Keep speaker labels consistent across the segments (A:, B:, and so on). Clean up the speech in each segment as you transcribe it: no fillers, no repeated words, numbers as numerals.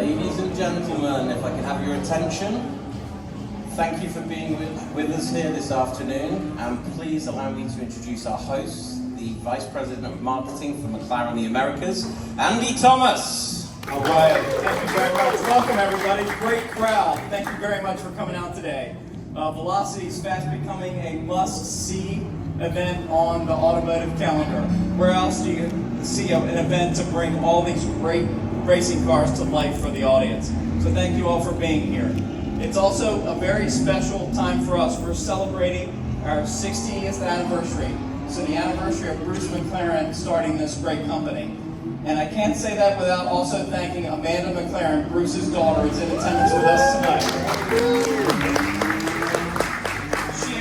A: Ladies and gentlemen, if I can have your attention, thank you for being with us here this afternoon, and please allow me to introduce our host, the Vice President of Marketing for McLaren the Americas, Andy Thomas.
B: All right, thank you very much. Welcome everybody, great crowd. Thank you very much for coming out today. Velocity is fast becoming a must-see event on the automotive calendar. Where else do you see an event to bring all these great racing cars to life for the audience? So thank you all for being here. It's also a very special time for us. We're celebrating our 60th anniversary. So the anniversary of Bruce McLaren starting this great company. And I can't say that without also thanking Amanda McLaren, Bruce's daughter, who's in attendance with us tonight.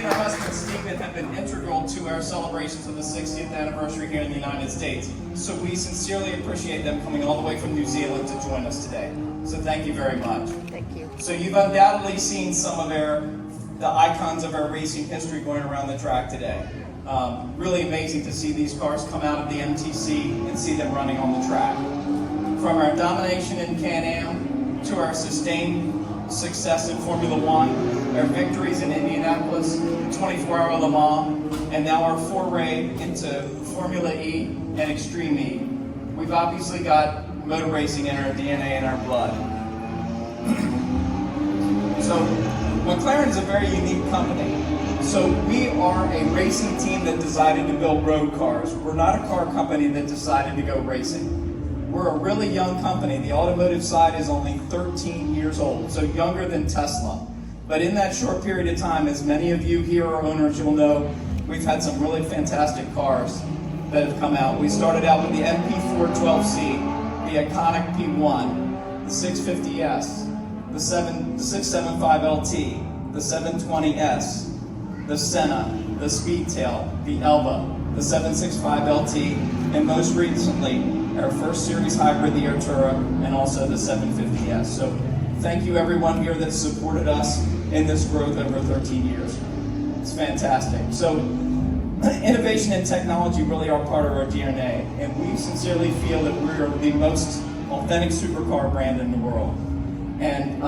B: Her husband Stephen have been integral to our celebrations of the 60th anniversary here in the United States. So we sincerely appreciate them coming all the way from New Zealand to join us today. So thank you very much.
C: Thank you.
B: So you've undoubtedly seen some of the icons of our racing history going around the track today. Really amazing to see these cars come out of the MTC and see them running on the track. From our domination in Can-Am to our sustained success in Formula One, our victories in Indianapolis, 24-hour Le Mans, and now our foray into Formula E and Extreme E. We've obviously got motor racing in our DNA and our blood. So McLaren is a very unique company. So we are a racing team that decided to build road cars. We're not a car company that decided to go racing. We're a really young company. The automotive side is only 13 years old, so younger than Tesla. But in that short period of time, as many of you here are owners, you'll know we've had some really fantastic cars that have come out. We started out with the MP412C, the iconic P1, the 650S, the 675LT, the 720S, the Senna, the Speedtail, the Elva, the 765LT, and most recently, our first series hybrid, the Artura, and also the 750S. So thank you everyone here that supported us in this growth over 13 years. It's fantastic. So innovation and technology really are part of our DNA, and we sincerely feel that we're the most authentic supercar brand in the world. And,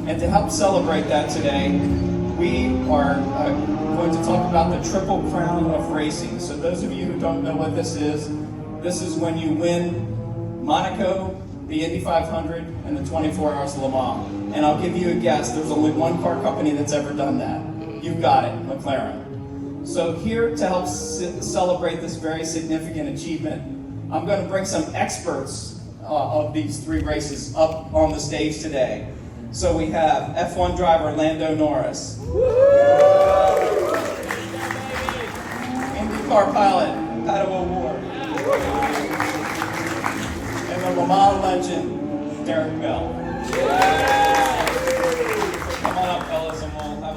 B: and to help celebrate that today, we are going to talk about the Triple Crown of Racing. So those of you who don't know what this is when you win Monaco, the Indy 500, and the 24 Hours of Le Mans. And I'll give you a guess, there's only one car company that's ever done that. You've got it, McLaren. So here to help celebrate this very significant achievement, I'm going to bring some experts of these three races up on the stage today. So we have F1 driver Lando Norris. IndyCar pilot Pato O'Ward. And the Le Mans legend, Derek Bell. Come on up, fellas, and we'll have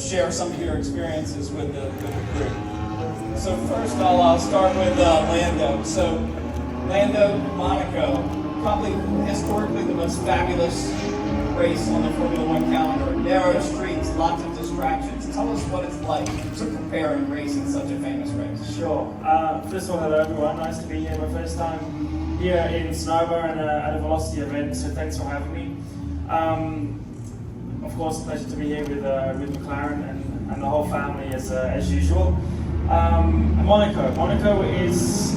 B: share some of your experiences with the group. So first, I'll start with Lando. So Lando, Monaco, probably historically the most fabulous race on the Formula One calendar. Narrow streets, lots of distractions. Tell us what it's like to compare and race in such a famous race.
D: Sure. First of all, hello everyone. Nice to be here. My first time here in Snowbar and at a Velocity event, so thanks for having me. Of course, a pleasure to be here with McLaren and the whole family as usual. Monaco is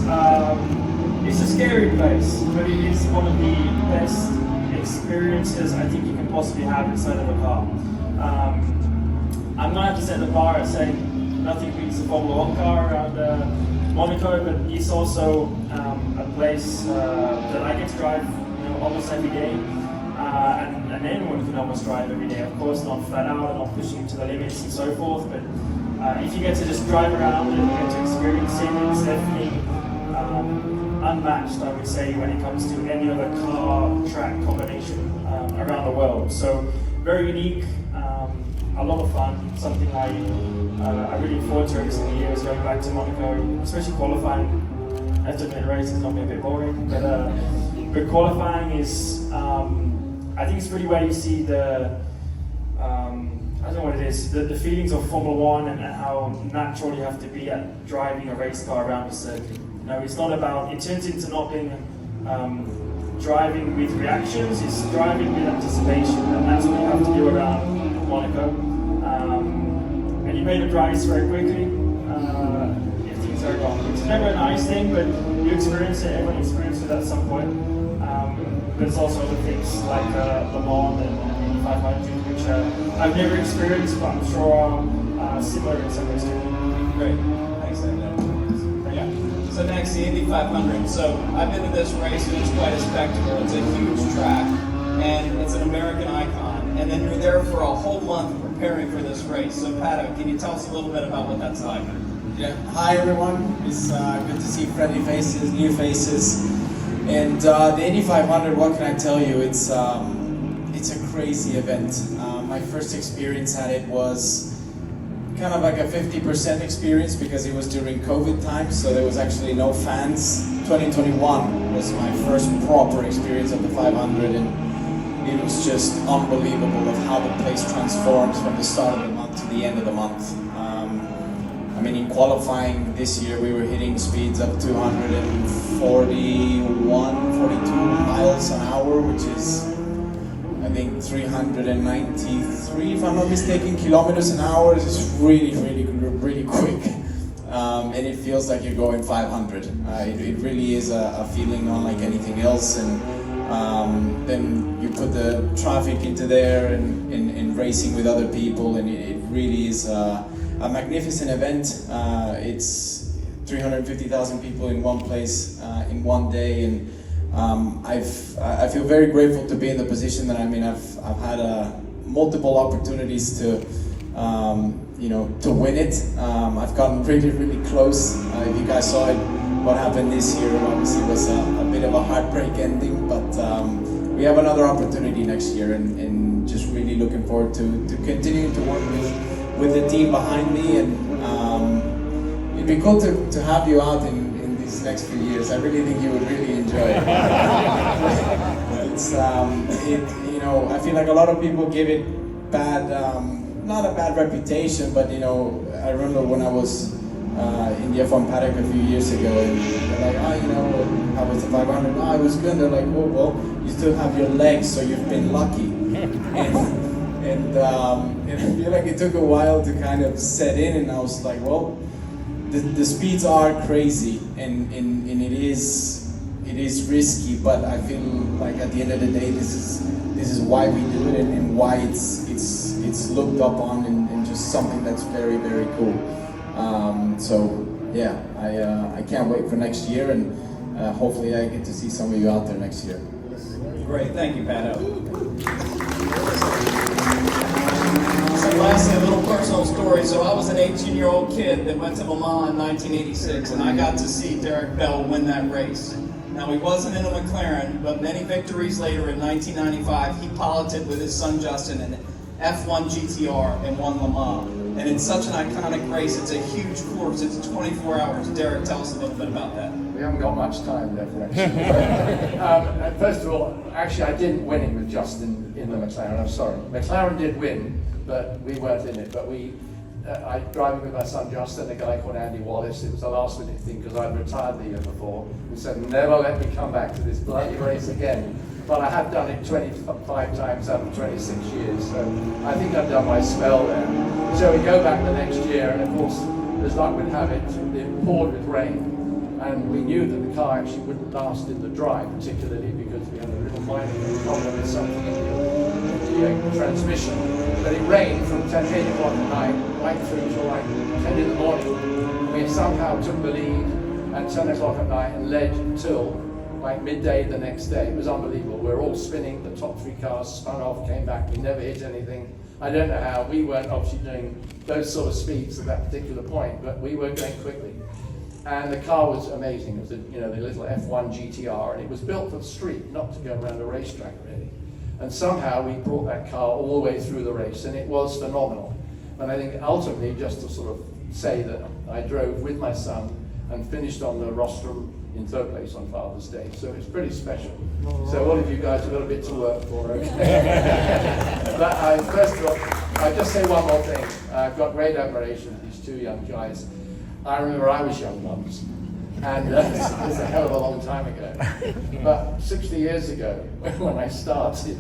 D: it's a scary place, but it is one of the best experiences I think you can possibly have inside of a car. I'm going to have to set the bar at saying nothing beats a Formula One car around Monaco, but it's also a place that I get to drive almost every day, and anyone can almost drive every day. Of course, not flat out and not pushing to the limits and so forth, but if you get to just drive around and you get to experience it, it's definitely unmatched, I would say, when it comes to any other car-track combination around the world. So very unique, a lot of fun, something I really look forward to every single year is going back to Monaco, especially qualifying. I have to admit, racing is not a bit boring, but qualifying is, I think it's really where you see the, I don't know what it is, the feelings of Formula One and how natural you have to be at driving a race car around a circuit. It's not about, it turns into not being driving with reactions, it's driving with anticipation, and that's what you have to do around Monaco. And you pay the price very quickly if things are wrong. It's never a nice thing, but you experience it, everyone experiences it at some point. But there's also other things like Le Mans and Indy 500, which I've never experienced, but I'm sure are similar in some ways too.
B: Great. Thanks, Andy. Yeah. So next, the Indy 500. So I've been to this race, and it's quite a spectacle. It's a huge track, and it's an American icon. And then you're there for a whole month preparing for this race. So Pato, can you tell us a little bit about what that's like?
C: Yeah. Hi everyone. It's good to see friendly faces, new faces, and the Indy 500. What can I tell you? It's a crazy event. My first experience at it was kind of like a 50% experience because it was during COVID times, so there was actually no fans. 2021 was my first proper experience of the 500, and it was just unbelievable of how the place transforms from the start of the month to the end of the month. I mean, in qualifying this year, we were hitting speeds up to 141, 42 miles an hour, which is, I think, 393, if I'm not mistaken, kilometers an hour. It's really, really, really quick. And it feels like you're going 500. It really is a feeling unlike anything else. And then you put the traffic into there and racing with other people, and it really is a magnificent event. It's 350,000 people in one place in one day, and I feel very grateful to be in the position that I'm in. I've had multiple opportunities to to win it. I've gotten really, really close. If you guys saw it, what happened this year obviously was a bit of a heartbreak ending, but we have another opportunity next year, and just really looking forward to continuing to work with the team behind me, and it'd be cool to have you out in these next few years. I really think you would really enjoy it. It's I feel like a lot of people give it bad, not a bad reputation, but I remember when I was in the F1 paddock a few years ago, and they're like, how was the 500? Oh, it was good. They're like, oh, well, you still have your legs, so you've been lucky. And I feel like it took a while to kind of set in, and I was like, well, the speeds are crazy, and it is risky, but I feel like at the end of the day, this is why we do it, and why it's looked up on, and just something that's very, very cool. So yeah, I can't wait for next year, and hopefully I get to see some of you out there next year.
B: Great, thank you, Pato. So lastly, a little personal story. So I was an 18-year-old kid that went to Le Mans in 1986, and I got to see Derek Bell win that race. Now, he wasn't in a McLaren, but many victories later in 1995, he piloted with his son Justin an F1 GTR and won Le Mans. And it's such an iconic race. It's a huge course. It's 24 hours. Derek, tell us a little bit about that.
E: We haven't got much time left, actually. First of all, actually, I didn't win it with Justin in the McLaren. I'm sorry. McLaren did win, but we weren't in it. But I driving with my son Justin, a guy called Andy Wallace. It was a last-minute thing because I'd retired the year before. We said, never let me come back to this bloody race again. But I have done it 25 times out of 26 years, so I think I've done my spell there. So we go back the next year, and of course, as luck would have it, it poured with rain, and we knew that the car actually wouldn't last in the dry, particularly because we had a little minor problem with something in the transmission. But it rained from 8 o'clock at night right through to like 10 in the morning. We somehow took the lead at 10 o'clock at night and led till like midday the next day. It was unbelievable. We were all spinning. The top three cars spun off, came back. We never hit anything. I don't know how. We weren't obviously doing those sort of speeds at that particular point, but we were going quickly. And the car was amazing. It was the little F1 GTR, and it was built for the street, not to go around a racetrack really. And somehow we brought that car all the way through the race, and it was phenomenal. And I think ultimately, just to sort of say that I drove with my son and finished on the rostrum in third place on Father's Day, so it's pretty special. So all of you guys have got a bit to work for, okay? But first of all, I'll just say one more thing. I've got great admiration for these two young guys. I remember I was young once, And it's a hell of a long time ago. But 60 years ago, when I started,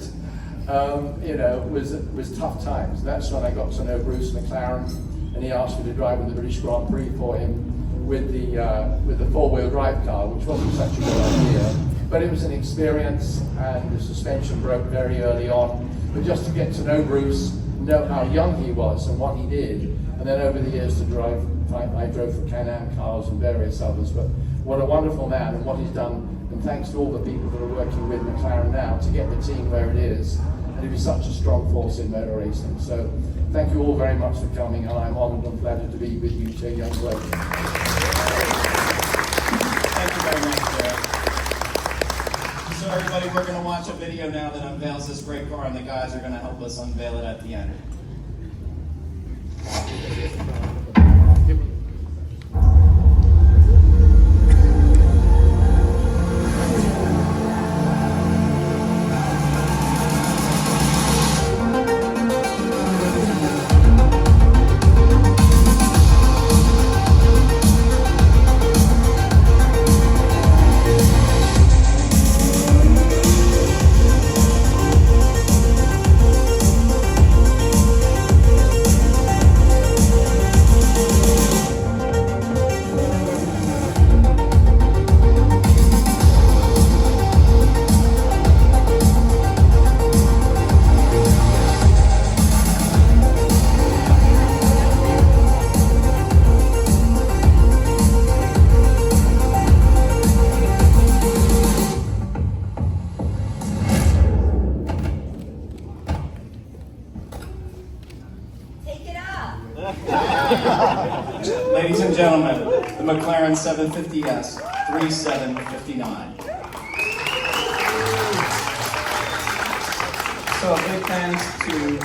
E: was tough times. That's when I got to know Bruce McLaren, and he asked me to drive in the British Grand Prix for him with the four-wheel drive car, which wasn't such a good idea. But it was an experience, and the suspension broke very early on. But just to get to know Bruce, know how young he was and what he did, and then over the years to drive, I drove for Can-Am cars and various others. But what a wonderful man, and what he's done, and thanks to all the people that are working with McLaren now to get the team where it is, and to be such a strong force in motor racing. So thank you all very much for coming, and I'm honoured and flattered to be with you two young blokes.
B: Thank you very much, Derek. So everybody, we're going to watch a video now that unveils this great car, and the guys are going to help us unveil it at the end. Ladies and gentlemen, the McLaren 750S 3759. So a big thanks to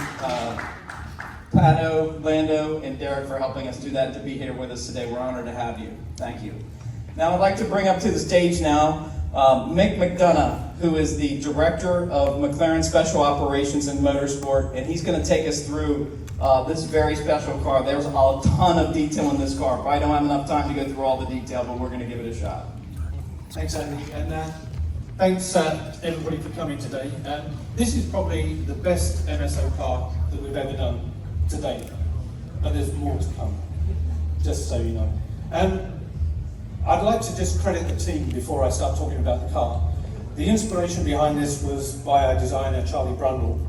B: Pato, Lando, and Derek for helping us do that, to be here with us today. We're honored to have you. Thank you. Now I'd like to bring up to the stage now Mick McDonough, who is the Director of McLaren Special Operations and Motorsport, and he's going to take us through this very special car. There's a ton of detail in this car. Probably don't have enough time to go through all the detail, but we're going to give it a shot.
F: Thanks, Andy, and thanks everybody for coming today. This is probably the best MSO car that we've ever done to date, but there's more to come, just so you know. I'd like to just credit the team before I start talking about the car. The inspiration behind this was by our designer, Charlie Brundle,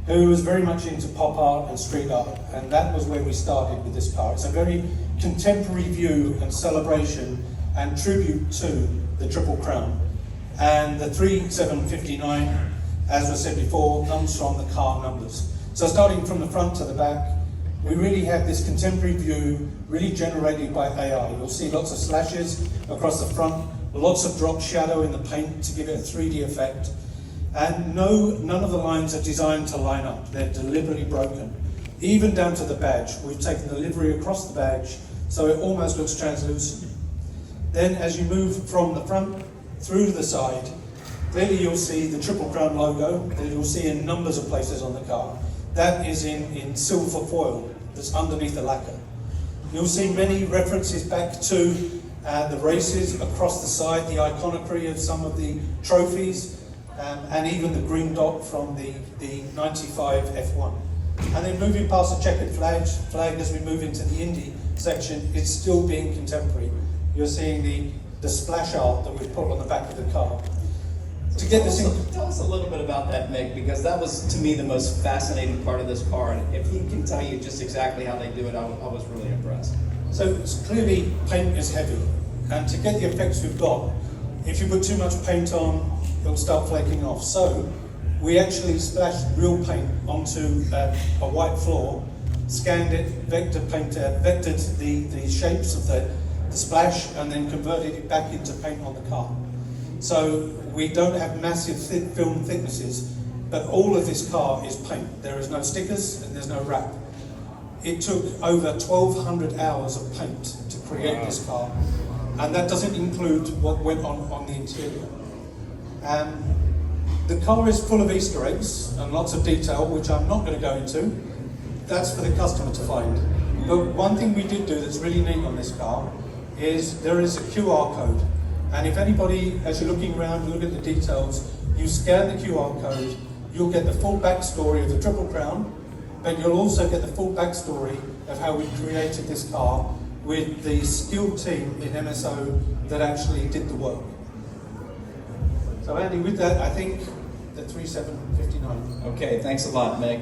F: who was very much into pop art and street art, and that was where we started with this car. It's a very contemporary view and celebration and tribute to the Triple Crown. And the 3759, as was said before, comes from the car numbers. So starting from the front to the back, we really have this contemporary view, really generated by AI. You'll see lots of slashes across the front, lots of drop shadow in the paint to give it a 3D effect. And none of the lines are designed to line up. They're deliberately broken. Even down to the badge. We've taken the livery across the badge, so it almost looks translucent. Then as you move from the front through to the side, clearly you'll see the Triple Crown logo that you'll see in numbers of places on the car. That is in silver foil that's underneath the lacquer. You'll see many references back to the races across the side, the iconography of some of the trophies, and even the green dot from the 95 F1. And then moving past the checkered flag as we move into the Indy section, it's still being contemporary. You're seeing the splash art that we've put on the back of the car. To get this
B: Tell us a little bit about that, Mick, because that was, to me, the most fascinating part of this car. And if he can tell you just exactly how they do it, I was really impressed.
F: So it's clearly paint is heavy, and to get the effects we've got, if you put too much paint on, it'll start flaking off. So we actually splashed real paint onto a white floor, scanned it, vectored the shapes of the splash, and then converted it back into paint on the car. So we don't have massive film thicknesses, but all of this car is paint. There is no stickers and there's no wrap. It took over 1,200 hours of paint to create this car, and that doesn't include what went on the interior. The car is full of Easter eggs and lots of detail, which I'm not going to go into. That's for the customer to find. But one thing we did do that's really neat on this car is there is a QR code. And if anybody, as you're looking around, look at the details, you scan the QR code, you'll get the full backstory of the Triple Crown, but you'll also get the full backstory of how we created this car with the skilled team in MSO that actually did the work. So Andy, with that, I think the 3759.
B: Okay, thanks a lot, Meg.